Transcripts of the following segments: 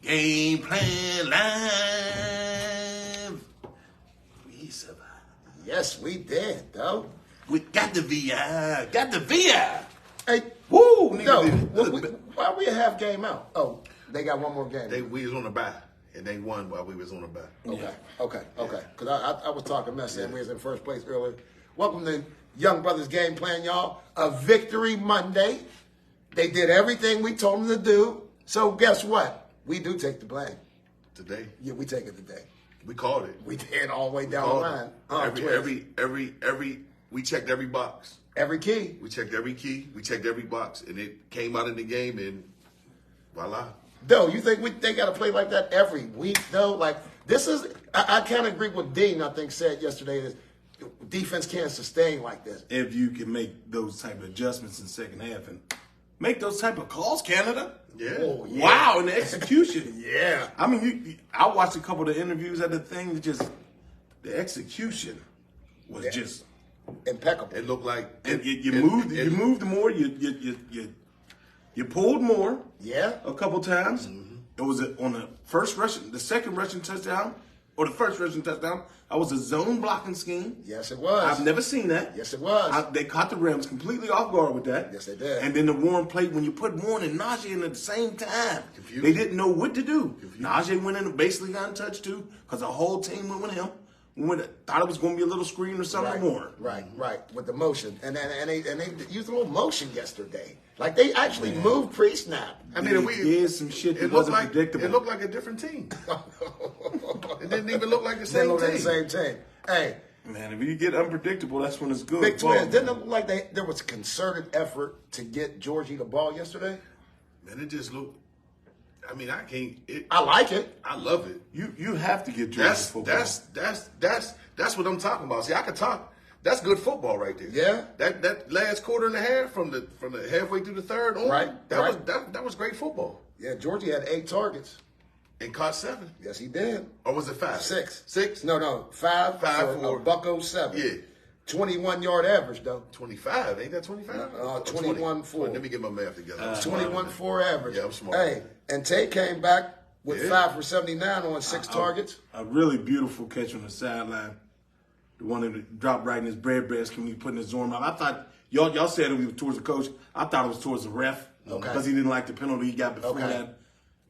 Gameplan live. We survived. Yes, we did, though. We got the VI. Got the VI. Hey, Woo! no, why we a half game out? Oh, they got one more game. We was on the bye, and they won while we was on the bye. Okay. Because I was talking mess and we was in first place earlier. Welcome to Young Brothers Game Plan, y'all. A victory Monday. They did everything we told them to do. So guess what? We do take the blame. Today? Yeah, we take it today. We called it. We did all the way down the line. We checked every box. Every key. We checked every key. We checked every box, and it came out in the game, and voila. Though, you think they got to play like that every week, though? Like, this is, I can't agree with Dean, I think, said yesterday, is defense can't sustain like this. If you can make those type of adjustments in the second half and make those type of calls, Canada. Yeah. Oh, yeah. Wow, and the execution. Yeah. I mean, I watched a couple of the interviews at the thing. The execution was just impeccable. It looked like you moved more. You pulled more. Yeah. A couple times. Mm-hmm. It was on the second rushing touchdown, or the first rushing touchdown. I was a zone blocking scheme. Yes, it was. I've never seen that. Yes, it was. They caught the Rams completely off guard with that. Yes, they did. And then the Warren play, when you put Warren and Najee in at the same time, Confused. They didn't know what to do. Confused. Najee went in and basically got in touch too, because the whole team went with him. Thought it was going to be a little screen or something more. Right, with the motion. And they used a little motion yesterday. Like, they actually moved pre-snap. I mean, we did some shit that wasn't predictable. It looked like a different team. It didn't even look like the same team. The same team. Hey. Man, if you get unpredictable, that's when it's good. Big Twins, didn't it look like there was a concerted effort to get Georgie the ball yesterday? Man, it just looked. I mean, I can't. I like it. I love it. You have to get Georgia football. That's what I'm talking about. See, I could talk. That's good football right there. Yeah. That last quarter and a half from the halfway through the third on. Right. That was great football. Yeah, Georgie had 8 targets. And caught 7. Yes, he did. Or was it 5? 6. 6? No. 5 for a $107. Yeah. 21-yard average, though. 25. Ain't that 25? 21-4. Let me get my math together. 21-4 average. Yeah, I'm smart. Hey, and Tay came back with 5 for 79 on 6 targets. A really beautiful catch on the sideline. The one that dropped right in his bread basket when he put in his arm out. I thought, y'all said it was towards the coach. I thought it was towards the ref. Okay. Because he didn't like the penalty he got before that.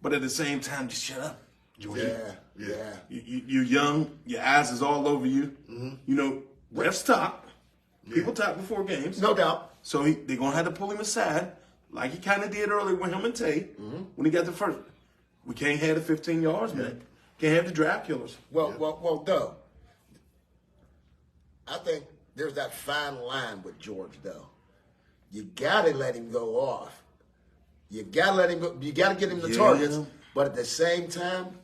But at the same time, just shut up, Georgie. Yeah. You're young. Your eyes is all over you. Mm-hmm. You know, refs talk. People talk before games. No doubt. So they're going to have to pull him aside, like he kind of did earlier with him and Tay, when he got the first. We can't have the 15 yards, man. Can't have the draft killers. Well, Doe. I think there's that fine line with George, though. You got to let him go off. You got to let him go. You got to get him the targets. But at the same time,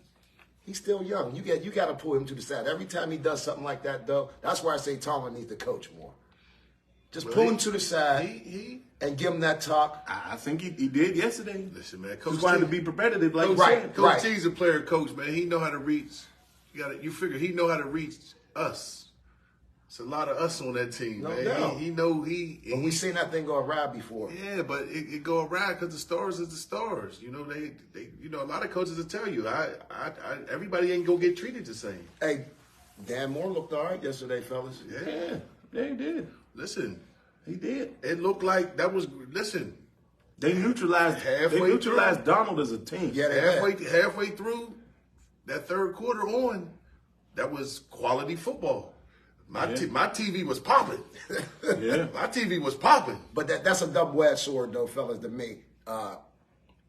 he's still young. You got to pull him to the side. Every time he does something like that, though, that's why I say Tomlin needs to coach more. Just pull him to the side and give him that talk. I think he did yesterday. Listen, man, Coach He's trying to be competitive, like Coach T's a player coach, man. He know how to reach. You figure he know how to reach us. It's a lot of us on that team, man. No. He know But we seen that thing go awry before. Yeah, but it go awry because the stars is the stars. You know, they a lot of coaches will tell you, everybody ain't gonna get treated the same. Hey, Dan Moore looked all right yesterday, fellas. Yeah, he did. Listen, he did. It looked like that was. Listen, they neutralized Donald as a team. Yeah, halfway through that third quarter on, that was quality football. My TV was popping. Yeah, my TV was popping. But that's a double-edged sword, though, fellas, to me.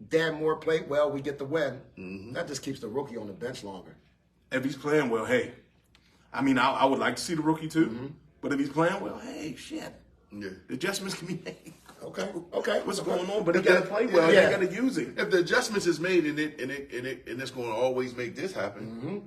Dan Moore played well. We get the win. Mm-hmm. That just keeps the rookie on the bench longer. If he's playing well, hey. I mean, I would like to see the rookie too. Mm-hmm. But if he's playing well, hey, shit. Yeah. The adjustments can be made. Okay. What's going on? But he got to play well. Yeah. He got to use him. If the adjustments is made and it's going to always make this happen. Mm-hmm.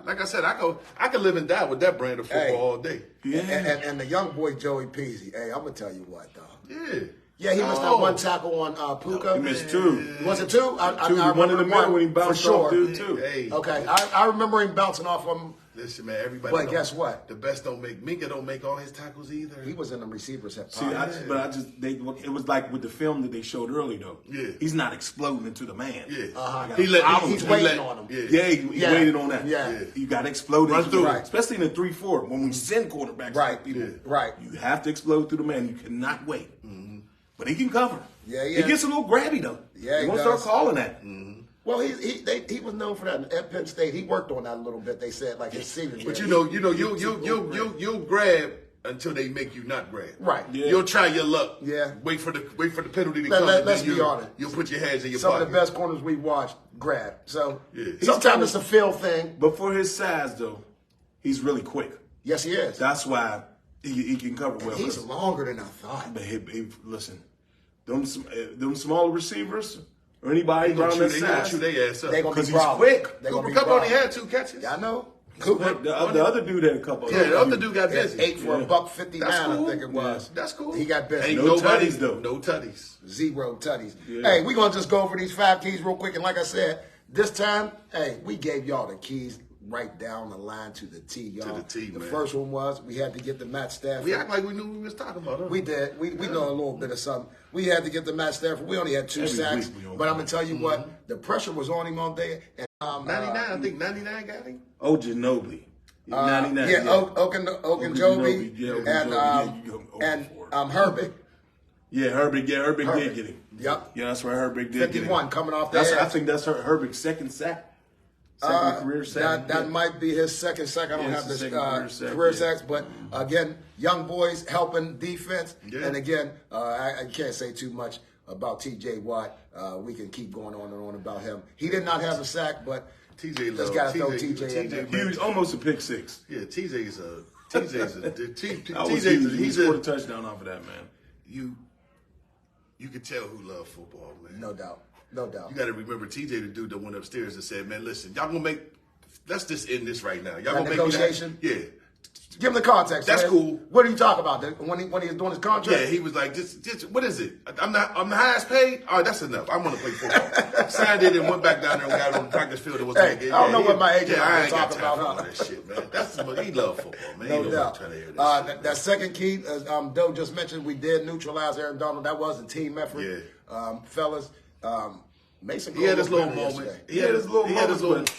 Like I said, I could live and die with that brand of football all day. Yeah. And the young boy Joey Peasy. Hey, I'm gonna tell you what, dog. Yeah. Yeah, he missed that one tackle on Puka. He missed two. Was it two? I one in the remember middle when he bounced for off sure. dude, too. Hey, Okay, I remember him bouncing off him. listen, man, everybody. But guess what? The best don't make Minka don't make all his tackles either. He was in the receivers at See, it was like with the film that they showed early though. Yeah. He's not exploding into the man. Yeah. He's waiting on him. Yeah, he waited on that. Yeah. You got to explode Run into through. right. Especially in the 3-4 when we send quarterbacks. Right. People, Right. You have to explode through the man. You cannot wait. But he can cover. Yeah. He gets a little grabby though. Yeah, he he won't start does. calling that. Well, he was known for that at Penn State. He worked on that a little bit. They said like his senior year. But you'll grab until they make you not grab. Right. Yeah. You'll try your luck. Yeah. Wait for the penalty to come. Let's and then be honest. You'll put your hands in your Some pocket. of the best corners we watched grab. So Yeah. sometimes it's a feel thing. But for his size though, he's really quick. Yes, he is. That's why he can cover well. He's longer than I thought. But listen, them smaller receivers or anybody They around gonna that chew size, their ass up. They gonna because be he's problems. quick. They gonna Cooper be Kupp only problems. had 2 catches. I know. Cooper, the other dude had a couple. Yeah, the other dude got Had busy. 8 for a buck 59, That's cool. I think it was. That's cool. He got busy. Ain't No nobody, tutties, though. No tutties. 0 tutties. Yeah. Hey, we're going to just go over these 5 keys real quick. And like I said, this time, hey, we gave y'all the keys right down the line to the T, y'all. To the T, The man. first one was we had to get the Matt Stafford. We act like we knew what we was talking about. Huh? We did. We know a little bit of something. We had to get the Matt Stafford. We only had 2 Every sacks. week we don't But I'm know. going to tell you what, the pressure was on him all day. And, 99, I think 99 got him. Oh, Ginobili. 99. yeah, Ogunjobi Yeah, and Herbig. Yeah, Herbig. Yeah, Herbig did get him. Yep. Yeah, that's right. Herbig did get him. 51 coming off the I edge. think that's Herbig's second sack. Second career sack. That might be his second sack. I don't Yeah, have it's this the second career sack, sacks, but again, young boys helping defense. Yeah. And again, I can't say too much about T.J. Watt. We can keep going on and on about him. He did not have a sack, but TJ just got to throw T.J. in there. He was almost a pick six. Yeah, TJ's He scored a touchdown off of that, man. You can tell who loves football, man. No doubt. No doubt. You got to remember TJ, the dude that went upstairs and said, "Man, listen, y'all gonna let's just end this right now. Y'all That gonna negotiation? make me that." Yeah, Give him the context. That's man. cool. What are you talking about? When he was doing his contract? yeah. He was like, "Just what is it? I'm the highest paid. All right, that's enough. I want to play football." Signed it and went back down there and got on the practice field and was Hey, like, I don't know what my agent I ain't talk got time about, for all that shit, man. That's he love football, man. No he doubt. trying to hear this. That second key, as Doe just mentioned, we did neutralize Aaron Donald. That was a team effort. Yeah. Fellas, Mason He had his Cole little looked better moment. yesterday. He had his little moments, but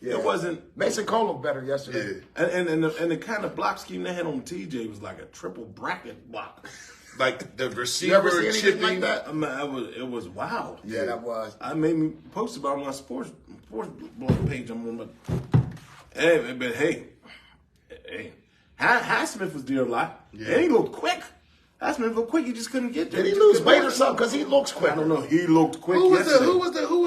Yeah. it wasn't. Mason Cole looked better yesterday. Yeah. And the kind of block scheme they had on TJ was like a triple bracket block. Like the You ever receiver see anything chipping. like that? I mean, it was wild. Yeah, that was. I made me post about it on my sports blog page. I'm on, but hey, Highsmith was there a lot, Yeah. and he looked quick. Highsmith looked quick. He just couldn't get there. Did he lose weight or something? Because he looks quick. I don't know. He looked quick. Who was yesterday.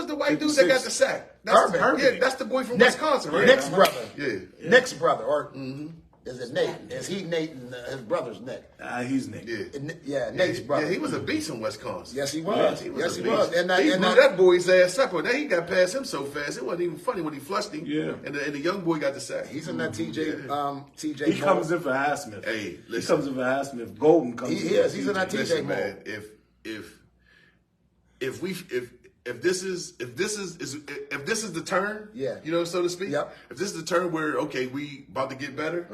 the white dude that got the sack? That's Herbig. Yeah, that's the boy from Wisconsin, right? Nick's brother. Yeah. Nick's brother. Or is it Nate? Is he Nate and his brother's Nick? He's Nick. Yeah. Nate's brother. Yeah, he was a beast in Wisconsin. Yes, he was. He Yes, a he beast. was. And He blew that boy's ass up. Then he got past him so fast, it wasn't even funny when he flushed him. Yeah. And the young boy got the sack. he's in that TJ. He comes in for Highsmith. Hey, he listen. comes in for Highsmith. Golden comes. He in is. He's in that TJ Listen, mold. man, if this is the turn, Yeah. you know, so to speak. Yep. If this is the turn where we about to get better,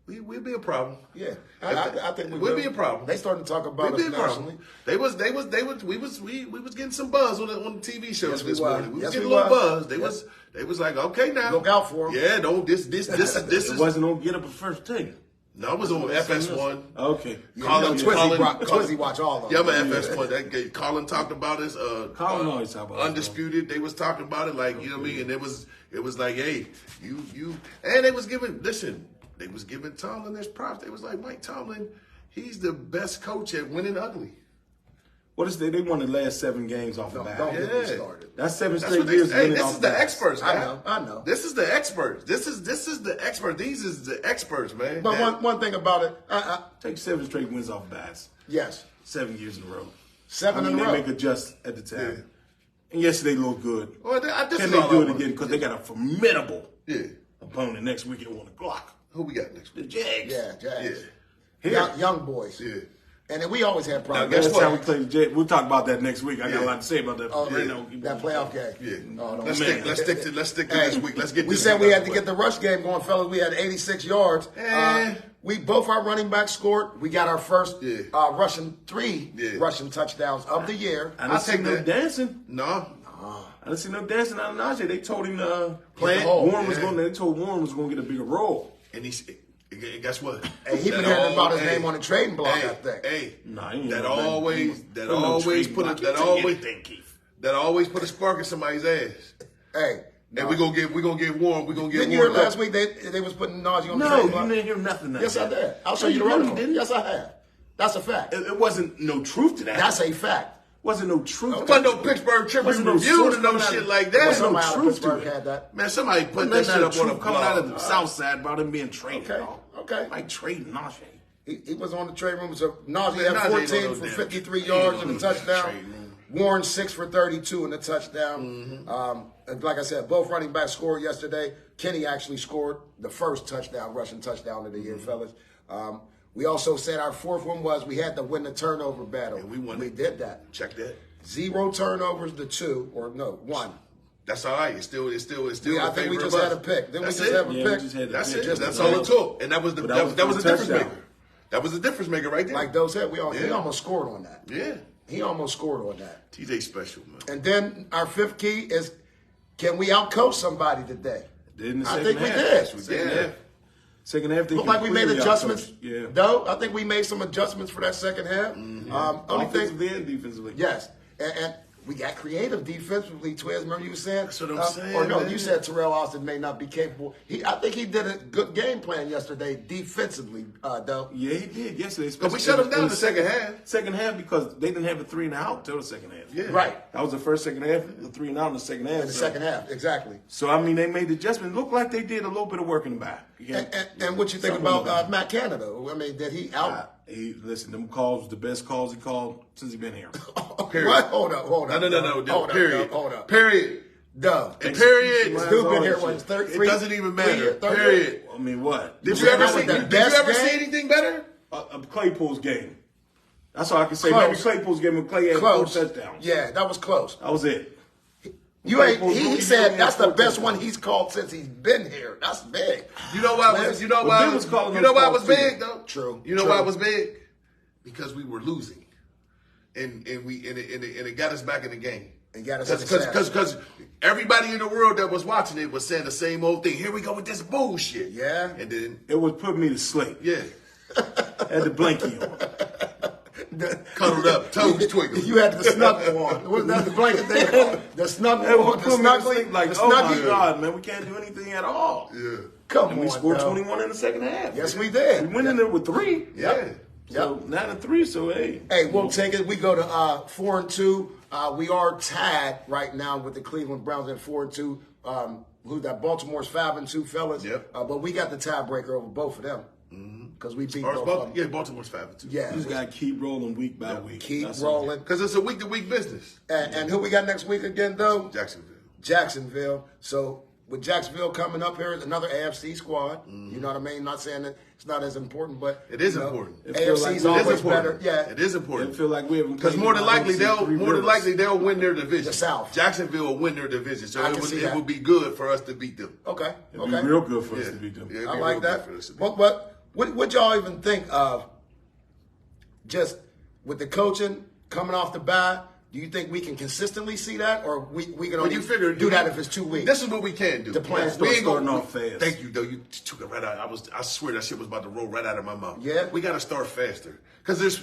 we'll be a problem. Yeah, I think we'll be a problem. They starting to talk about We'll be us a problem. nationally. We was getting some buzz on the TV shows Yes, we this was. morning. We was Yes, getting we a little was. buzz. They was like, okay now, Look out for 'em. Yeah, no, this It is wasn't on Get Up at First Take. no, it was on FS1. Okay. Colin, Twizzy watch all of Yeah, them. I'm at FS1. Colin talked about us. Colin always talk about us, Undisputed. They was talking about it, like, you know what I mean. And it was like, hey, you, and they was giving Tomlin his props. They was like, Mike Tomlin, he's the best coach at winning ugly. What is they won the last 7 games off the bat. Don't get me Yeah. started. That's 7 That's straight what they years say. winning This off is the the bat. experts, man. I know. This is the experts. This is the expert. These is the experts, man. But one thing about it, Take 7 straight wins off bats. yes, 7 years in a row. 7 in a They row. make adjust at the time. Yeah. And yes, they look good. Well, this Can is they all I do it wanna- again? Because they got a formidable Yeah. opponent next week at 1 o'clock. Who we got next The week? Jags. yeah, Jags. Yeah. Young boys. Yeah. And then we always had problems. Guess That's what? how we played. We'll talk about that next week. I got a lot to say about that. Oh, Right yeah. now, That playoff game. Yeah. Oh, no, let's stick to this week. Let's get. We this said week we out had the to way. get the rush game going, fellas. We had 86 yards. We both our running backs scored. We got our first rushing touchdowns of the year. I didn't see no dancing. No. I didn't see no dancing out of Najee. They told him Play it. They told Warren was going to get a bigger role. And guess what? Hey, he been hearing about his name on the trading block. I think. Hey, Nah, he ain't that no that- always he was put putting a, no trade block. that always put a spark in somebody's ass. Hey. And we're gonna get Warren. We're gonna get Didn't you Warren. hear last week they was putting Najee on the No, trading you block? didn't hear nothing. Yes, I did. I'll show No, you the really article. didn't. Yes, I have. That's a fact. It wasn't no truth to that. That's a fact. wasn't no truth. There wasn't no Pittsburgh Tribune Wasn't no Review source and no coming out shit of- like Well, that. somebody out of truth to Pittsburgh it. had that. Man, somebody put Wasn't that shit no up on truth a coming out of the blog. South Side about him being traded. Okay, dog. okay. Like trading Najee. He was on the trade room. So Najee Man, had Najee 14 don't for know 53 damn- yards he and a don't know touchdown. trade room. Warren 6 for 32 and a touchdown. And like I said, both running backs scored yesterday. Kenny actually scored the first touchdown, rushing touchdown of the year, fellas. We also said our fourth one was we had to win the turnover battle. And we won We it. did that. Check that. 0 turnovers to 2, or no, 1. That's all right. It's still. I in think we favor just of had us. a pick. Then we That's just it. have a Yeah, pick. we just had a That's pick. it. Just That's the all pick. it took, and that was the But that was difference touchdown. maker. That was the difference maker right there. Like Doe said, he Yeah. almost scored on that. Yeah. He almost scored on that. TJ special, man. And then our fifth key is, can we outcoach somebody today? Did in the I second think we half. did. Yes, we Yeah. did. Second half, they Looked like we made completely adjustments. outcoached. Yeah. Though I think we made some adjustments for that second half. Only thing, Offensively and defensively. yes, and we got creative defensively. Twiz, remember you saying? That's what I'm saying, Or no, man. you said Terrell Austin may not be capable. I think he did a good game plan yesterday defensively. Though. Yeah, he did yesterday. But we shut him down in the second half. Second half because they didn't have a 3 and out till the second half. Yeah. Right. That was the first second half. The 3 and out in the second half. In the second half, exactly. So I mean, they made the adjustment. Looked like they did a little bit of work in the back. And what you think about Matt Canada? I mean, did he out? Listen, them calls, the best calls he called since he been here. Period. What? Hold up. No. Period. Hold up. Period. Duh. And period. Execution, Dude been all here that once. shit. It doesn't even matter. Third Period. I mean, what? Did You you ever that was see? the Did you best ever game? see anything better? Claypool's game. That's all I can say. Close. Maybe Claypool's game when Clay had 4 touchdowns. Yeah, that was close. That was it. You ain't. Claypool's He only said game that's had the 4 best one touchdowns. he's called since he's been here. That's big. You know why? Man, You know well, why? Ben was calling You those know why it was calls, too. big though. True. You know True. why it was big? Because we were losing, and it got us back in the game. And got us in the saddle. Because everybody in the world that was watching it was saying the same old thing. Here we go with this bullshit. Yeah. And then It would put me to sleep. yeah, Had the blankie on. cuddled up, toes twinkling. You had the snuggle on. Wasn't that the blanket they called? The snuggle It on. would The put me to sleep snuggly. like, the oh my snuggie. God, man, we can't do anything at all. Yeah. Come And on, we scored Doe. 21 in the second half. Yes, we did. We went in there with 3. Yeah. So 9-3. So hey. Hey, we'll take it. We go to 4-2. We are tied right now with the Cleveland Browns at 4-2. Who that? Baltimore's 5-2, fellas. Yep. But we got the tiebreaker over both of them because we beat both of them. Yeah, Baltimore's 5-2. Yeah. You just gotta keep rolling week by week. Keep That's rolling. Because it's a week-to-week business. And who we got next week again, though? Jacksonville. Jacksonville. So with Jacksonville coming up here, another AFC squad. You know what I mean? Not saying that it's not as important, but It is you know, important. It feels like AFC's it is always important. better. Yeah. It is I important. feel like we haven't Because played more than about likely they'll win their division. The South. Jacksonville will win their division, so I it can see that. would be good for us to beat them. Okay. It'd Okay. be real good for us Yeah. to beat them. Yeah, it'd I be like real that. good for us to beat But what y'all even think of just with the coaching coming off the bye? Do you think we can consistently see that, or we can Well, only you figure do that if it's 2 weeks? This is what we can do. The plan is we ain't starting gonna- off fast. Thank you, though. You took it right out. I swear that shit was about to roll right out of my mouth. Yeah. We got to start faster because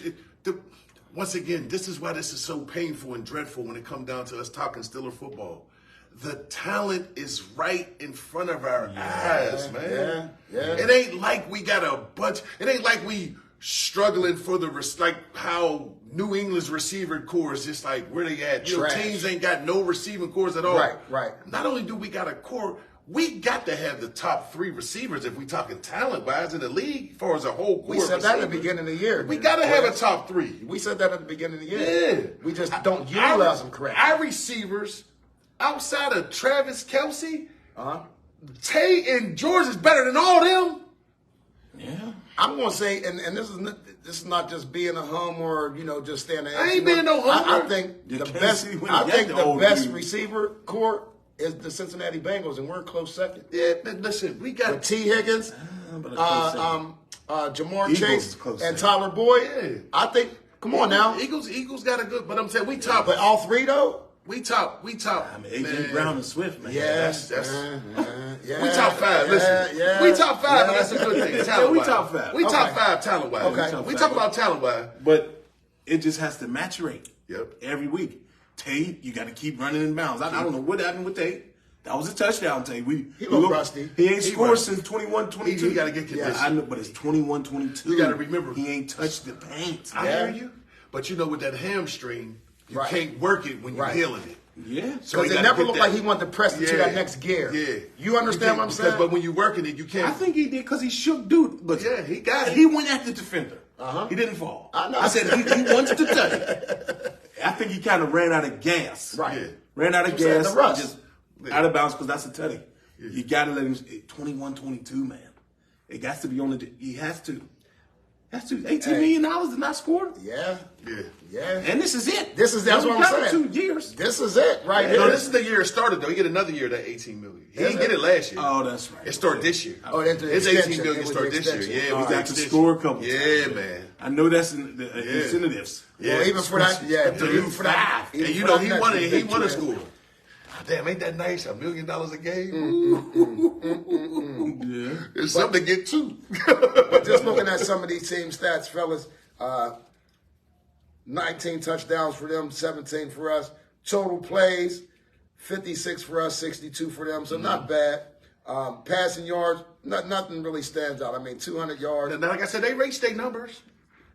once again, this is why this is so painful and dreadful when it comes down to us talking Steeler football. The talent is right in front of our eyes, man. Yeah. It ain't like we got a bunch. It ain't like we struggling for like how New England's receiver core is just like where they at. You know, Trash. teams ain't got no receiving cores at all. Right. Not only do we got a core, we got to have the top 3 receivers if we talking talent-wise in the league, as far as a whole core. We said that at the receivers. beginning of the year. We got to have a top 3. We said that at the beginning of the year. Yeah. We just don't utilize them correctly. Our receivers, outside of Travis Kelce, Uh-huh. Tay and George is better than all them. Yeah. I'm going to say, and this is not just being a homer or just staying there. I ain't being no homer. I think You the can't best. see when I you think get the the old best dude. receiver core is the Cincinnati Bengals, and we're a close second. Yeah, listen, we got With T. Higgins, But a close second. Jamar Eagles Chase, is close and second. Tyler Boyd. Yeah. I think. Come on now. Eagles got a good, but I'm saying we top. But all three though. We top. I mean, AJ man. Brown and Swift, man. That's Yeah, we top five. Listen, yeah, we top five, yeah. and that's a good thing. Yeah, Talent we wise. top five. We Okay. top five talent wise. Okay. We talk about talent wise. But it just has to maturate. Yep. Every week. Tate, you got to keep running in bounds. I don't know what happened with Tate. That was a touchdown, Tate. He look rusty. He ain't scored rusty. since 21-22. He got to get conditioned. I know, but it's 21-22. You gotta remember. He ain't touched the paint. I Yeah. hear you, but with that hamstring, you Right. can't work it when you're Right. healing it. Yeah. So Because he it gotta never get looked that. like he wanted to press it to that next gear. Yeah. You understand what I'm saying? But when you're working it, you can't. I think he did because he shook dude. But Yeah, he got it. He went at the defender. Uh-huh. He didn't fall. I know. I said he wanted to touch it. I think he kind of ran out of gas. Right. Yeah. Ran out of I'm saying gas. the rust. Just out of bounds because that's a tutty. You got to let him. 21-22, man. It got to be on the. He has to. That's $18 million to not score. Yeah. Yeah. Yeah. And this is it. That's what I'm Got saying. 2 years. This is it right No, here. this is the year it started though. He get another year that 18 million. He Is didn't it? get it last year. Oh, that's right. It started this year. Oh, that's the It's extension. 18 million It was start the this year. extension. Yeah, it Oh, was I the got to extension. score a couple Yeah, times. man. I know that's in the incentives. Yeah. Well, even for that, yeah, So even for that. And even for that he next wanted big he wanted trade. school. Damn, ain't that nice? $1 million a game. Yeah. It's something to get to. Just looking at some of these team stats, fellas, 19 touchdowns for them, 17 for us. Total plays, 56 for us, 62 for them. So not bad. Passing yards, nothing really stands out. I mean, 200 yards. And like I said, they reached their numbers.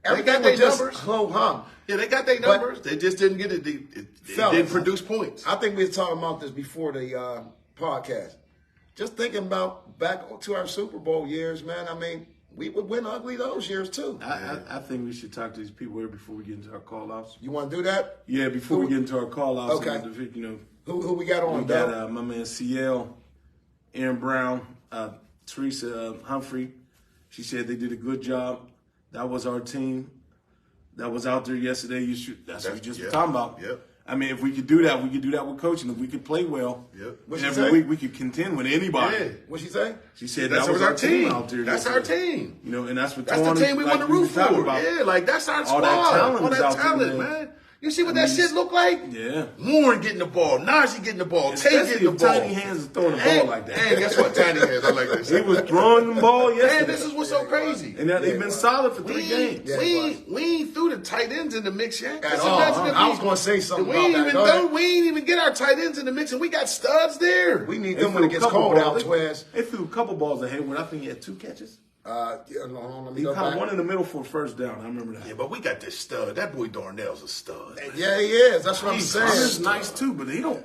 Everything they was got their just numbers. ho-hum. Yeah, they got their numbers. They just didn't get it. It Fellas, didn't produce points. I think we were talking about this before the podcast. Just thinking about back to our Super Bowl years, man. I mean, we would win ugly those years too. I think we should talk to these people here before we get into our call-outs. You want to do that? Yeah, before we get into our call-outs. Okay. Who we got on? we got my man CL, Aaron Brown, Teresa Humphrey. She said they did a good job. That was our team that was out there yesterday. That's what we just were talking about. Yep. I mean, if we could do that, we could do that with coaching. If we could play well, Yep. What'd she every say? week we could contend with anybody. Yeah. What'd she say? She said That that was was our team. out there. That's yesterday. our team. And that's what That's the Tawny, team we like want to root talking for. about. Yeah, like that's our squad. All that talent All is that out there, talent, man. man. You see what that shit look like? Yeah. Warren getting the ball, Najee getting the ball, Tate Especially getting the if ball. Tiny Hands is throwing the And- ball like that. And guess what? Tiny hands. I like this. He was throwing the ball yesterday. Man, this is what's so crazy. And they've been solid for 3 We games. ain't threw the tight ends in the mix yet. At Just all. imagine if I was gonna say something we about ain't that. even Go ahead. we ain't even get our tight ends in the mix, and we got studs there. We need They them when it threw a gets couple cold out, balls. Twiz. They threw a couple balls to Hayward. I think he had 2 catches. Yeah, hold on, let me He go caught back. one in the middle for a first down. I remember that. Yeah, but we got this stud. That boy Darnell's a stud. man. Yeah, he is. That's what I'm He's saying. nice too, but they don't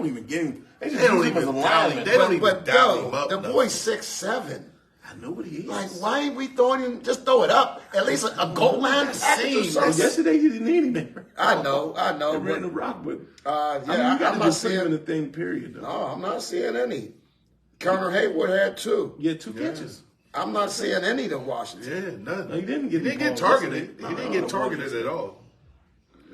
even get him. They just They don't use him as even a dial lineman. him. They don't even But dial Doe, him up. the no. boy's 6'7". I know what he is. Like, why ain't we throwing him? Just throw it up. At least a goal line package or seems- something. Yesterday he didn't need him there. I know. They ran the But, rock with. yeah, I mean, you got I'm to not just put him in seeing. the thing. Period. Though. No, I'm not seeing any. Connor Hayward had 2. Yeah, 2 catches. I'm not seeing any to Washington. Yeah, nothing. No, he didn't get He didn't the get ball targeted. yesterday. He didn't No, get targeted at all.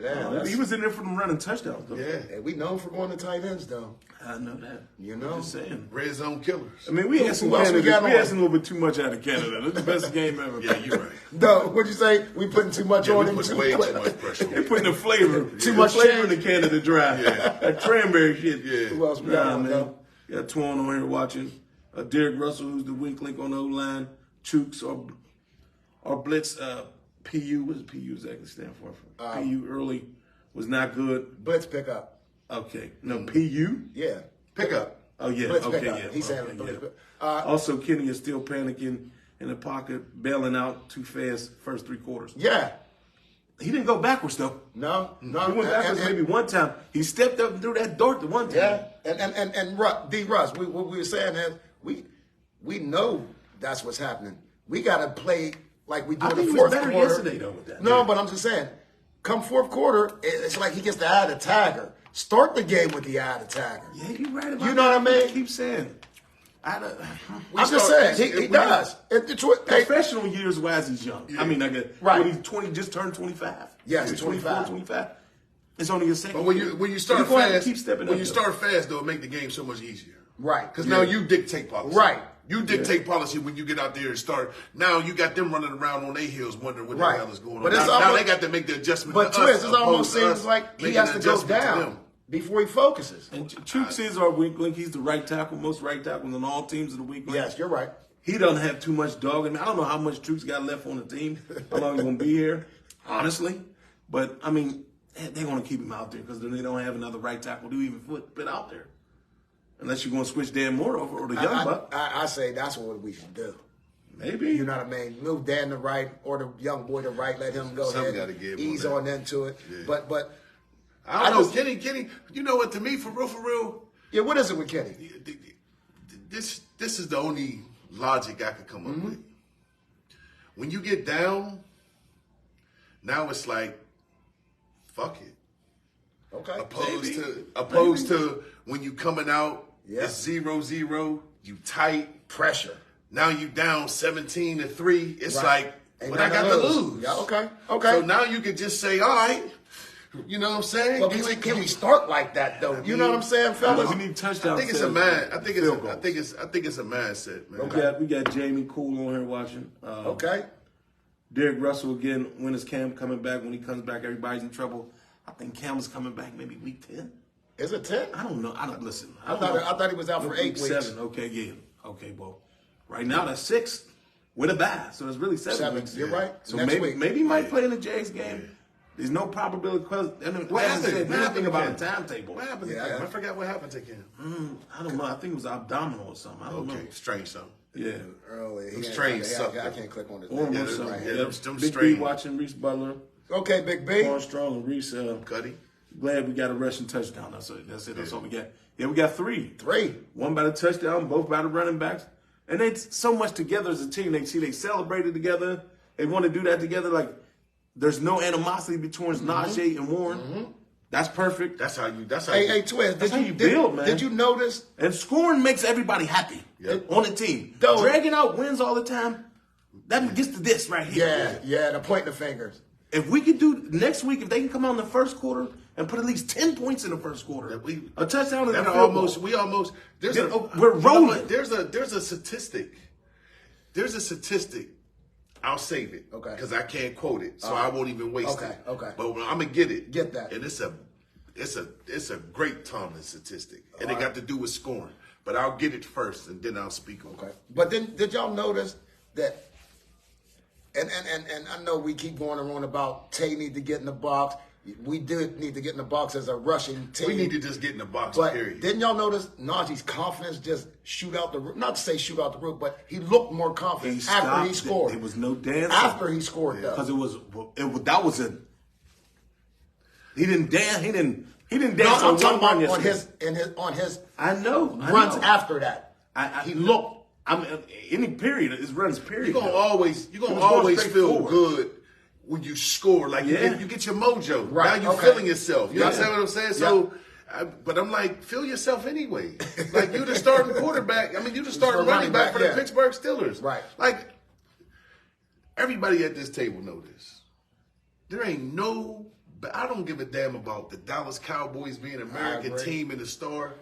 Yeah, He was in there for them running touchdowns though. Yeah. Hey, we known for going to tight ends though. I know that. You know? I'm just saying. Red zone killers. I mean, we had some Who else we candidates. got We on? had some a little bit too much out of Canada. That's the best game ever. Yeah, you're right. No, what'd you say? We putting too much Yeah, on we him put too way quick. too much pressure on They're him. putting the flavor, Too much flavor in change. the Canada draft. Yeah. That cranberry shit. Yeah. Who else we got Nah, on, man. though? Got Twan on here watching. Derek Russell, who's the wink link on the O-line. Chooks or Blitz. PU. What does PU exactly stand for? PU early was not good. Blitz pickup. Okay. No, PU? Yeah. Pick up. Oh, yeah. Blitz Okay, pickup. yeah. He's saying okay, blitz yeah. pickup. Also, Kenny is still panicking in the pocket, bailing out too fast first 3 quarters. Yeah. He didn't go backwards, though. No. He went backwards maybe one time. He stepped up and threw that dart the one time. Yeah. And Russ, what we were saying is we know that's what's happening. We got to play like we do I in the think he fourth was better quarter. yesterday, though, with that. No, but I'm just saying, come fourth quarter, it's like he gets to add a tagger. Start the game with the add a tagger. Yeah, you're right about You know that. what I mean? Keep saying. I'm just saying, he does. Professional years wise, he's young. Yeah. I mean, when he's 20, just turned 25. Yes, he's 25. 25. It's only his second. But when you start fast, start fast, though, it make the game so much easier. Right. Because now you dictate policy. Right. You dictate policy when you get out there and start. Now you got them running around on their heels wondering what the hell is going on. But now they got to make the adjustment. But Twiz, it almost seems like he has to go down before he focuses. And Chooks is our weak link. He's the right tackle. Most right tackles on all teams are the weak link. Yes, you're right. He doesn't have too much dog in him. I don't know how much Chooks got left on the team, how long he's going to be here, honestly. But, I mean, they're going to keep him out there because then they don't have another right tackle to even put out there. Unless you're going to switch Dan Moore over or the young buck. I say that's what we should do. Maybe. You know what I mean? Move Dan to right or the young boy to right. Let him go ahead. Ease on into it. Yeah. But I don't know. Kenny, you know what? To me, for real. Yeah, what is it with Kenny? This is the only logic I could come up with. When you get down, now it's like, fuck it. Okay. Opposed to when you coming out, it's 0-0, you tight. Pressure. Now you down 17-3. It's like, what I got to lose. Yeah, okay. So now you could just say, all right. You know what I'm saying? Well, can we start like that though? You know what I'm saying, fellas? We need touchdowns. I think it's a man. I think it's a mindset, man. Okay. We got Jamie Cool on here watching. Okay. Derek Russell again. When is Cam coming back? When he comes back, everybody's in trouble. I think Cam is coming back maybe week 10. Is it 10? I don't know. I don't listen. I thought he was out for 8 weeks. 7. Okay, yeah. Okay, well, right now that's 6 with a bye, so it's really 7 weeks. You're right. So maybe he might play in the Jags game. There's no probability. What happened? Nothing about the timetable. What happened to Cam? I forgot what happened to Cam. I don't know. I think it was abdominal or something. I don't know. Strange something. Yeah. Early. Strange something. I can't click on this. Big B watching Reese Butler. Okay, Big B. Armstrong and Reese. Cuddy. Glad we got a rushing touchdown. That's it. That's all we got. Yeah, we got 3. 3. One by the touchdown, both by the running backs. And they so much together as a team. They celebrated together. They want to do that together. Like, there's no animosity between Najee and Warren. That's perfect. That's how you. Hey, Twiz, that's how you build, man. Did you notice? And scoring makes everybody happy on the team. Dragging out wins all the time, that gets to this right here. Yeah, the pointing the fingers. If we could do next week, if they can come out in the first quarter and put at least 10 points in the first quarter, a touchdown and we're rolling. There's a statistic. There's a statistic. I'll save it. Okay. Because I can't quote it, so I won't even waste it. Okay. But I'm gonna get it. Get that. And it's a great Tomlin statistic, and it got to do with scoring. But I'll get it first, and then I'll speak on it. Okay. But then, did y'all notice that? And I know we keep going around about Tay need to get in the box. We did need to get in the box as a rushing team. We need to just get in the box, but period. Didn't y'all notice Najee's confidence just shoot out the roof? Not to say shoot out the roof, but he looked more confident after he scored. There was no dance. After he scored, though. Because he didn't dance. He didn't dance. No, I'm talking about on his I know. runs after that. He looked. Any period, his runs period. You're gonna always feel good when you score. Like you get your mojo. Right. Now you're feeling yourself. You understand what I'm saying? So, but I'm like, feel yourself anyway. Like you the starting quarterback. I mean, you the starting running back for the Pittsburgh Steelers. Right. Like everybody at this table know this. There ain't no. But I don't give a damn about the Dallas Cowboys being an American team and a star.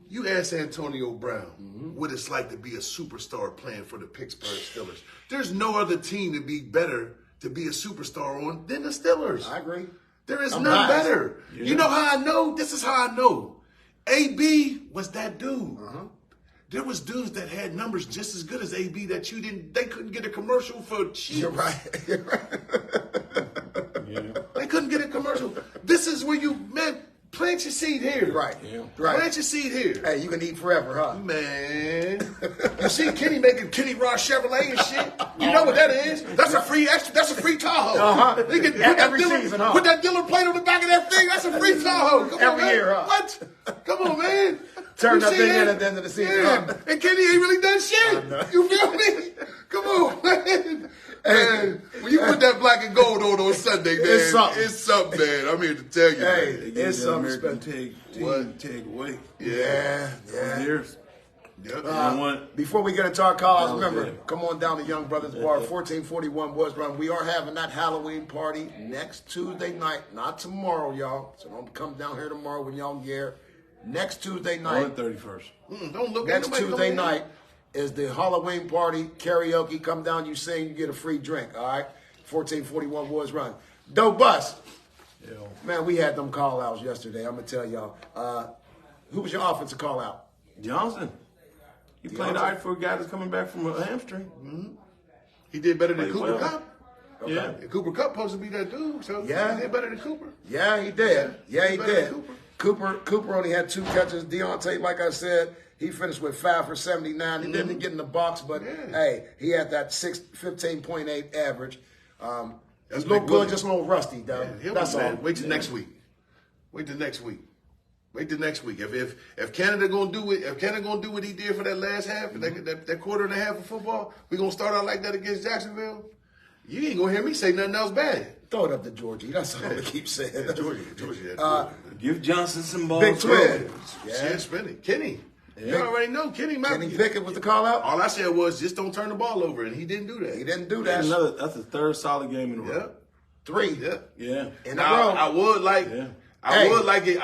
You ask Antonio Brown what it's like to be a superstar playing for the Pittsburgh Steelers. There's no other team to be better to be a superstar on than the Steelers. I agree. There is none better. Yeah. You know how I know? This is how I know. AB was that dude. There was dudes that had numbers just as good as AB that they couldn't get a commercial for cheap. You're right. They couldn't get a commercial. This is where plant your seed here. Right. Plant your seed here. Hey, you can eat forever, huh? Man. You see Kenny making Kenny Ross Chevrolet and shit? You know what that is? That's a free Tahoe. He can every season, huh? Put that dealer plate on the back of that thing. That's a free Tahoe. Come on, man. Year, huh? What? Come on, man. Turn that thing in at the end of the season. Yeah. Huh? And Kenny ain't really done shit. You feel me? Come on, man. Man, when you put that black and gold on Sunday, man, it's something, man. I'm here to tell you, man. It's something special. Take away. Yeah. Years. Yep. You know what? Before we get into our call-outs, That was remember, good. come on down to Young Brothers Bar, 1441 Woods Run. We are having that Halloween party next Tuesday night, not tomorrow, y'all. So don't come down here tomorrow when y'all get here. Next Tuesday On night, the 31st. Don't look at next nobody Tuesday coming in. night is the Halloween party, karaoke. Come down, you sing, you get a free drink, all right? 1441 Woods Run. Doe Bus. Yeah. Man, we had them call-outs yesterday. I'm going to tell y'all. Who was your offensive call-out? Johnson. He played all right for a guy that's coming back from a hamstring. He did better than Played Cooper well. Cup. Yeah. And Cooper Cup supposed to be that dude, so Yeah. he did better than Cooper. Yeah, he did. Yeah, he Better did. than Cooper only had 2 catches. Deontay, like I said, he finished with 5 for 79. He didn't get in the box, but hey, he had that 15.8 average. He's a That's little big good, bully. just a little rusty, though. Yeah, he'll That's be, all. man. Wait till next week. Wait till next week. Wait till next week. If Canada gonna do it, if Canada gonna do what he did for that last half, that quarter and a half of football, we gonna start out like that against Jacksonville. You ain't gonna hear me say nothing else bad. Throw it up to Georgie. That's all I keep saying. Georgia. Give Johnson some balls. Big Twin. Yeah, spinning. Kenny. You already know Kenny. Kenny Pickett was the call-out. All I said was just don't turn the ball over, and he didn't do that. He didn't do that. That's the 3rd solid game in a row. Yeah. 3. Yeah. Yeah. In a Now, row. I would like. Yeah. I Hey. would like it.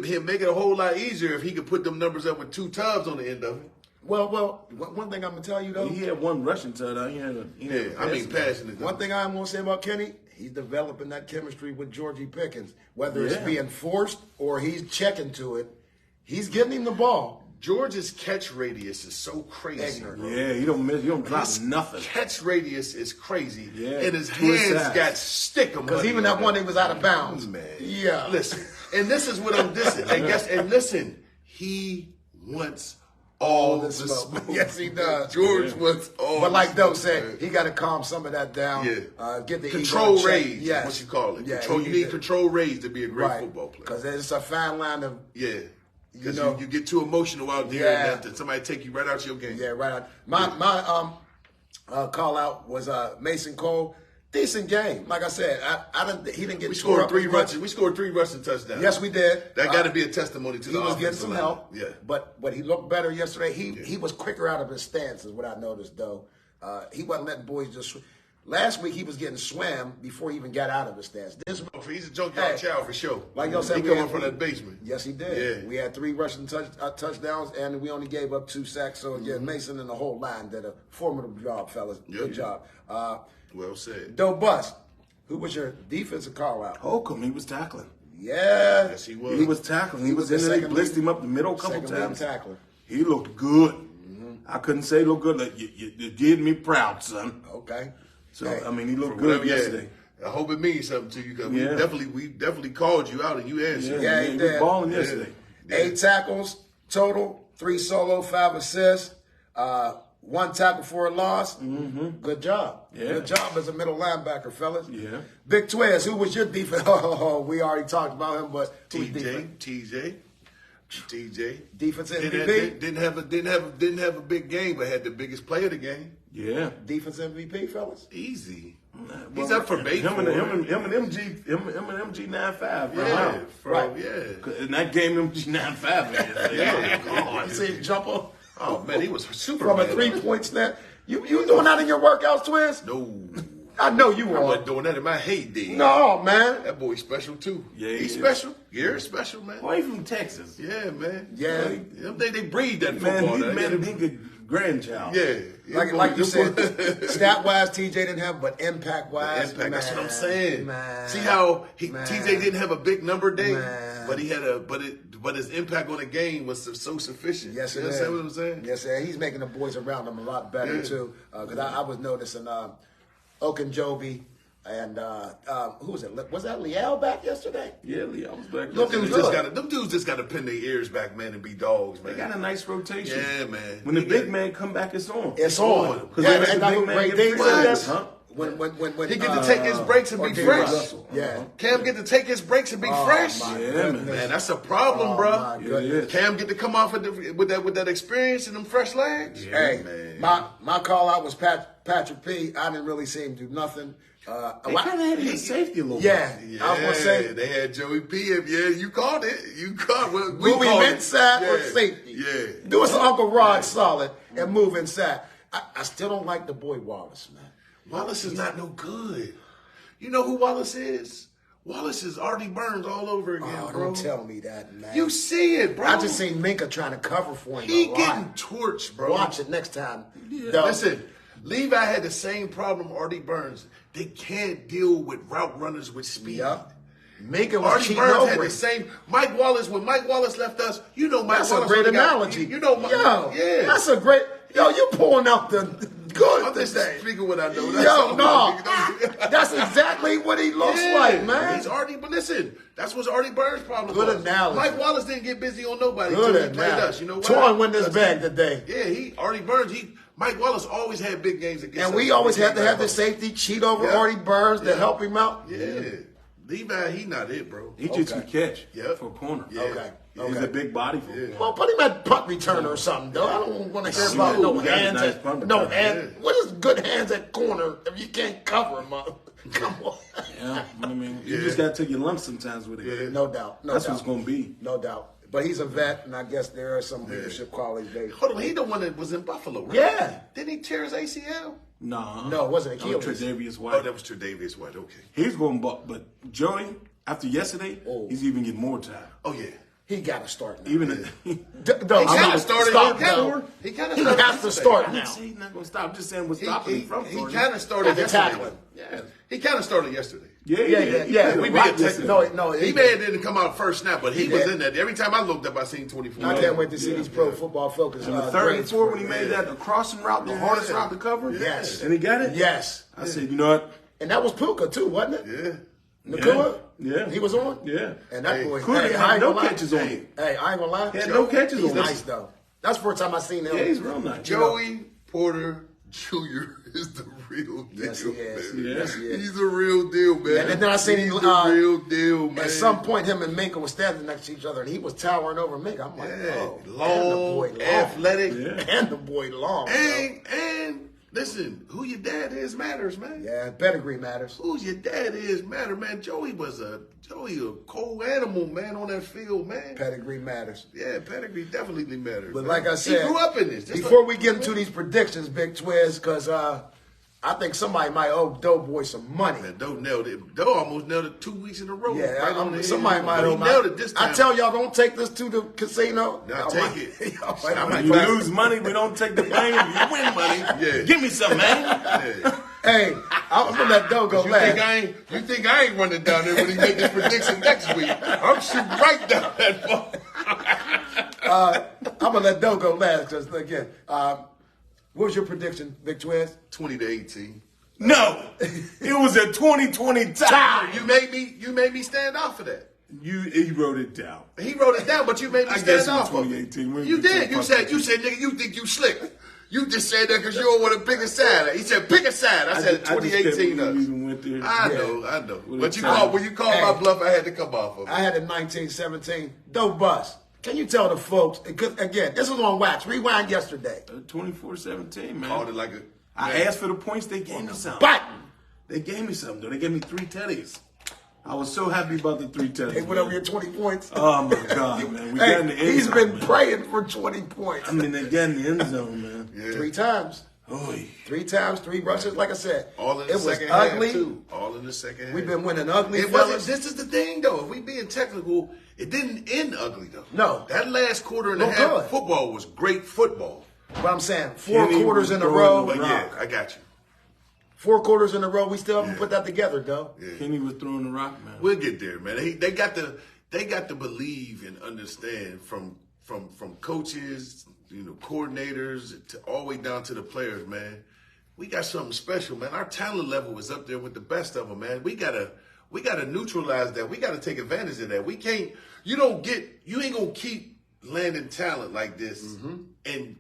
He'd make it a whole lot easier if he could put them numbers up with 2 tubs on the end of it. Well, one thing I'm going to tell you, though. He had 1 rushing touchdown. He had a Passing it. One thing I'm going to say about Kenny, he's developing that chemistry with Georgie Pickens. Whether it's Yeah. being forced or he's checking to it, he's getting him the ball. George's catch radius is so crazy. Ignorant. Bro. Yeah, you don't miss. You don't drop His nothing. catch radius is crazy. Yeah. And his To his hands size. got stick 'em. Because even that one, he was out of bounds. Man. Yeah. Listen, and this is what I'm dissing. And listen, he wants all the smoke. Yes, he does. George wants all But the like Doe smoke, said, man. he got to calm some of that down. Yeah. Get the Control ego in check. raise, Yes. what you call it. Yeah, Control, he you need need to- control raise to be a great Right. football player. Because there's a fine line of, Yeah. Because know- you get too emotional out there Yeah. and that somebody take you right out your game. yeah, right. My call out was Mason Cole. Decent game. Like I said, he didn't get We tore scored up 3 as much. rushes. We scored 3 rushing touchdowns. Yes, we did. That got to be a testimony to He the was getting offensive some line. help. Yeah. But he looked better yesterday. He was quicker out of his stance, is what I noticed, though. He wasn't letting boys just. Last week he was getting swam before he even got out of his stance. This He's a junkyard Hey. child for sure. Like y'all said, he we come had- up from that basement. Yes, he did. Yeah. We had 3 rushing touchdowns, and we only gave up 2 sacks. So again, Mm-hmm. Mason and the whole line did a formidable job, fellas. Good job. Well said. Doe Bus, who was your defensive call out? Holcomb, he was tackling. Yeah, Yes, he was. He was tackling. He was in the there. They second blitzed lead- him up the middle a couple second lead times. tackler. He looked good. I couldn't say look good. Like, you did me proud, son. Okay. So Hey, I mean, he looked For good whatever- yesterday. I hope it means something to you because Yeah. we definitely called you out and you answered. Yeah, he he did. was balling yesterday. 8 tackles total, 3 solo, 5 assists, 1 tackle for a loss. Mm-hmm. Good job. Yeah. Good job as a middle linebacker, fellas. Yeah. Big Twiz, who was your defense? Oh, we already talked about him, but who's TJ. defense Didn't MVP? have a big game, but had the biggest play of the game. Yeah. Defense MVP, fellas? Easy. He's up for bait. Him and MG 95. Yeah, Right. yeah. In that game, MG 95. Yeah. You see him jump up Oh man, he was super from a man. 3-point snap? You doing that in your workouts, Twiz? No, I know you I are. wasn't doing that in my heyday. No, man. That boy's special too. Yeah, he he's is. special. Gary's special, man. Why he from Texas? Yeah, man. Yeah. They breed that Man, football. he now. man, Dinka grandchild. Yeah. Like you said, stat-wise, TJ didn't have, but impact-wise, Impact. That's what I'm saying. Man, See how man. TJ didn't have a big number day, Man. but he had but his impact on the game was so sufficient. Yes, you it understand is. what I'm saying? Yes, sir. He's making the boys around him a lot better, Yeah. too. Because I was noticing Okunjobi and who was it? Was that Liao back yesterday? Yeah, Leo was back. Looking yesterday. good. Them dudes just got to pin their ears back, man, and be dogs, man. They got a nice rotation. Yeah, man. When the He big got- man come back, it's on. It's on. Because Yeah, they let and the that's big what man Ray get Davis free. says. Huh? When He get to take his breaks and or be David fresh. Russell. Yeah. Cam get to take his breaks and be fresh. my Yeah, goodness. Man, that's a problem, Oh, bro. my goodness. Cam get to come off with that experience and them fresh legs. Hey, man. my call out was Patrick P. I didn't really see him do nothing. They kind of had his safety a little bit. Yeah, I was going to say. They had Joey P. Yeah, you called it. You called it. Move him inside or safety. Yeah. Do us Uncle Rod solid and move inside. I still don't like the boy Wallace, man. Wallace is not no good. You know who Wallace is? Wallace is Artie Burns all over again, bro. Don't tell me that, man. You see it, bro. I just seen Minka trying to cover for him. He getting torched, bro. Watch it next time. Yeah. Listen, Levi had the same problem Artie Burns. They can't deal with route runners with speed. Yep. Minka was Artie cheating Burns over had the him. same. Mike Wallace, when Mike Wallace left us, you know Mike That's Wallace. a great only got- analogy. You know, yeah. That's a great. Yo, you pulling out the good I'm just today. speaking what I know. Yo, no. That's exactly what he looks like, man. He's Artie, but listen, that's what's Artie Burns' problem. Good was. analogy. Mike Wallace didn't get busy on nobody Good until he played analogy. us. You know what? Torn win this bag today. Yeah, Artie Burns. Mike Wallace always had big games against us. And we always had to have the safety cheat over Artie Burns to help him out. Yeah. Levi, he not it, bro. He just can catch Yep. for a corner. Yeah. Okay. He's a big body for a corner. Well, put him at punt returner or something, though. I don't want to hear about no we got a hands. nice punt No returner. hands. What is good hands at corner if you can't cover him up? Come on. Yeah, I mean, you just got to take your lumps sometimes with it. No doubt. No That's doubt. what it's going to be. No doubt. But he's a vet, and I guess there are some leadership qualities there. Hold on, he the one that was in Buffalo, right? Yeah. Didn't he tear his ACL? Nah. No, it wasn't That was Achilles. Tre'Davious Oh, White. that was Tre'Davious White. Okay. He's going but Joey, after yesterday, he's even getting more time. Oh yeah. He got to start now. Even He kind of started. Stop He now. kind of He started. has to start I now. didn't say he's not going to stop. I'm just saying what's stopping him from He starting. kind of started The yesterday. tackling. Yeah. He kind of started yesterday. Yeah. We be a tech- No, He may have didn't come out first snap, but he was in there. Every time I looked up, I seen 24. I can't wait to see these pro football focus. And the third and grades four, for when he him. made that crossing route, the hardest route to cover. Yes. And he got it? Yes. I said, you know what? And that was Puka, too, wasn't it? Yeah. Nakua? Yeah. He was on? Yeah. And that boy, Kuda I had ain't no gonna lie. catches on him. Hey, I ain't gonna lie. He had no catches He's on him. nice, though. That's the first time I seen him. Yeah, he's real nice. Joey Porter Jr. is the real deal. Yes, he is. Man. Yes, he is. He's a real deal, man. And then I seen him, He's the real deal, man. At some point, him and Minka were standing next to each other, and he was towering over Minka. I'm like, oh, long, and the boy long. athletic. Yeah. And the boy long. And listen, who your dad is matters, man. Yeah, pedigree matters. Who your dad is matter, man. Joey a cold animal, man, on that field, man. Pedigree matters. Yeah, pedigree definitely matters. But man. like I said, he grew up in this. Just before like- we get into these predictions, Big Twiz, because I think somebody might owe Doughboy some money. Man, Doe nailed it. Doe almost nailed it 2 weeks in a row. Yeah, right on the somebody head. might But owe he my. nailed it this time. I tell y'all, don't take this to the casino. Now take it. I might You pass lose money, we don't take the blame. You win money. Yeah. Give me some, man. Yeah. Hey, I'm gonna let Doe go You last. think I ain't running down there when he make this prediction next week? I'm shooting right down that ball. I'm gonna let Doe go last because again, what was your prediction, Big Twiz? 20-18. No, it was a 2020 tie. You made me stand off for that. He wrote it down. He wrote it down, but you made me I stand guess in off for it. 2018, we You were did. so You said, nigga, you think you slick. You just said that because you don't want to pick a side. He said, pick a side. I said, I just kept 2018 believing us. we went there. I Yeah. know. With But a you tie. called when you called my bluff, I had to come off of it. I had it 1917. Doe Bus. Can you tell the folks? Because again, this was on wax. Rewind yesterday. 24-17, man. Called it like a. I asked for the points. They gave me something. But They gave me something, though. They gave me 3 teddies. I was so happy about the 3 teddies. they went over here 20 points. Oh, my God, man. We got in the end He's zone, been man. praying for 20 points. I mean, they got in the end zone, man. Yeah. 3 times. Oy. 3 times, 3 rushes. Like I said, All in the it was second ugly. half, too. All in the second half. We've been winning ugly. It wasn't. fellas. This is the thing, though. If we being technical, it didn't end ugly, though. No. That last quarter and a Look half good. of football was great football. But I'm saying 4 Kenny quarters was in a throwing row. the But yeah, I got you. 4 quarters in a row. We still haven't put that together, though. Kenny was throwing the rock, man. We'll get there, man. They got to believe and understand from coaches, coordinators, to all the way down to the players, man. We got something special, man. Our talent level is up there with the best of them, man. We gotta neutralize that. We gotta take advantage of that. We can't. You ain't gonna keep landing talent like this. And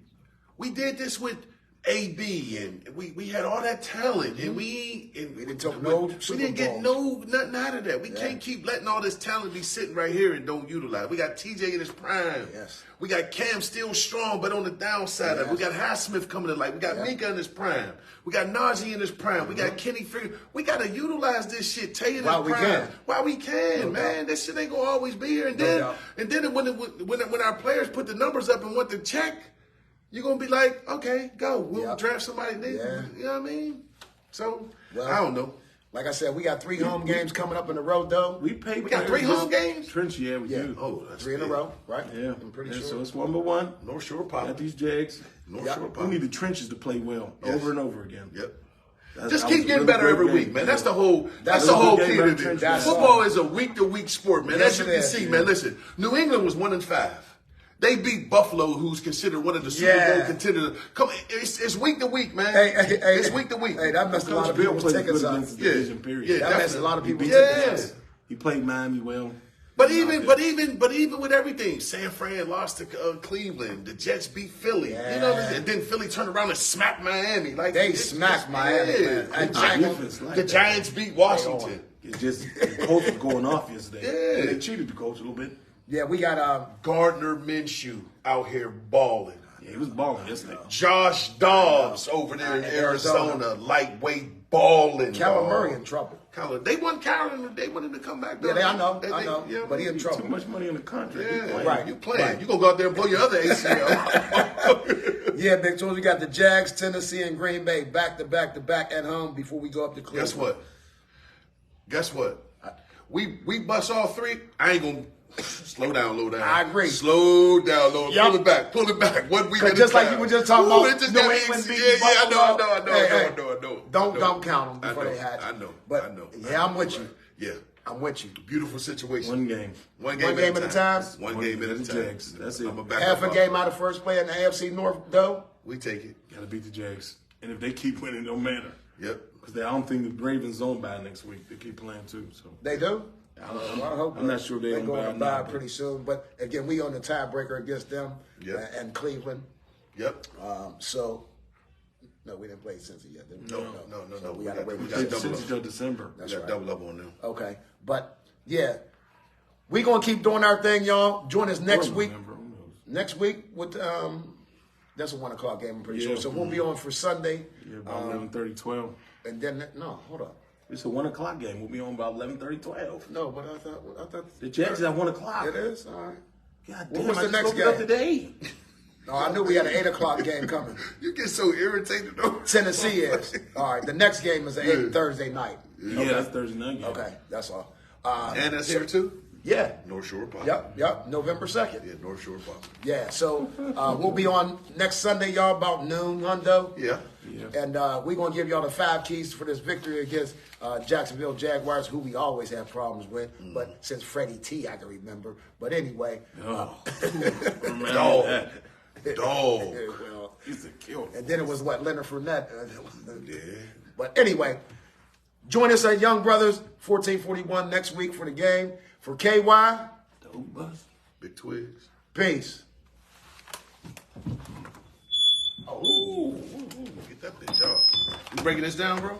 we did this with AB, and we had all that talent, and we didn't take no we Super didn't get Bowls. nothing out of that. We can't keep letting all this talent be sitting right here and don't utilize. We got TJ in his prime. Yes. We got Cam still strong, but on the downside of it. We got Highsmith coming in light. We got Mika in his prime. We got Najee in his prime. We got Kenny Figure. We got to utilize this shit. Tay in his prime. While we can, man. This shit ain't gonna always be here. And then when our players put the numbers up and want to check, you're going to be like, okay, go. We'll draft somebody. You know what I mean? So, I don't know. Like I said, we got 3 home games coming up in a row, though. We got 3 home games? Trench, we do. Oh, that's 3 in a row, right? Yeah. I'm pretty sure. So it's 1-1. North Shore Pop. Got these Jags. North Shore Pop. We need the trenches to play well over and over again. Yep. Just Just keep getting better every week, man. That's the whole key to this. Football is a week-to-week sport, man. As you can see, man, listen, New England was 1-5. They beat Buffalo, who's considered one of the Super Bowl contenders. Come on, it's week to week, man. It's week to week. Hey, that messed a lot of people's tickets up. That messed a lot of people's tickets up. He played Miami well. But even with everything, San Fran lost to Cleveland. The Jets beat Philly. You know, and then Philly turned around and smacked Miami. Like they smacked Miami. Man. The Giants beat Washington. It's just the coach was going off yesterday. And they cheated the coach a little bit. Yeah, we got Gardner Minshew out here balling. Yeah, he was balling yesterday. Josh Dobbs over there in Arizona, lightweight balling. Kyler Murray in trouble. They want Kyler. They want him to come back. Yeah, I know. But he in trouble. Too much money on the contract. Yeah, right. You playing? Right. You gonna go out there and blow your other ACL? Yeah, Big Twins. We got the Jags, Tennessee, and Green Bay back to back at home before we go up to Cleveland. Guess what? We bust all 3. I ain't gonna. Slow down, low down. I agree. Slow down, low down. Pull it back. 1 week at a just time. like you were just talking about. New England I know. Don't count them before they had. I know. But yeah, I'm with you. Yeah. I'm with you. Beautiful situation. One game. One game at a time. One game at a time. That's it. Half a game out of first play in the AFC North, though. We take it. Got to beat the Jags. And if they keep winning, it don't matter. Yep. Because I don't think the Ravens don't buy next week. They keep playing too. So they do? I hope I'm not sure they're going to buy pretty soon. But again, we on the tiebreaker against them and Cleveland. Yep. So, no, we didn't play Cincy yet. No. So we got to wait. We got Cincy till December. That's right. Double up on them. Okay. But, yeah, we going to keep doing our thing, y'all. Join us next week. Next week with that's a 1 o'clock game, I'm pretty sure. So we'll be on for Sunday. Yeah, about 11:30, 12. And then, no, hold up. It's a 1 o'clock game. We'll be on about 11:30, 12. No, but I thought the Jags at 1 o'clock. It is? All right. God What damn, was I the just next looked it game? up today. No, I knew we had an 8 o'clock game coming. You get so irritated though. Tennessee is. All right, the next game is an 8 Thursday night. Yeah, that's Thursday night game. Okay, that's all. And that's here too? Yeah. North Shore Pop. Yep, November 2nd. Yeah, North Shore Pop. Yeah, so we'll be on next Sunday, y'all, about noon, Hundo. Yeah. And we're going to give y'all the 5 keys for this victory against Jacksonville Jaguars, who we always have problems with. But since Freddie T, I can remember. But anyway. Dog. Well, he's a killer. And then it was, Leonard Fournette. Yeah. But anyway, join us at Young Brothers, 1441 next week for the game. For KY, Doe Bus. Big Twigs. Peace. Oh, get that bitch off. You breaking this down, bro?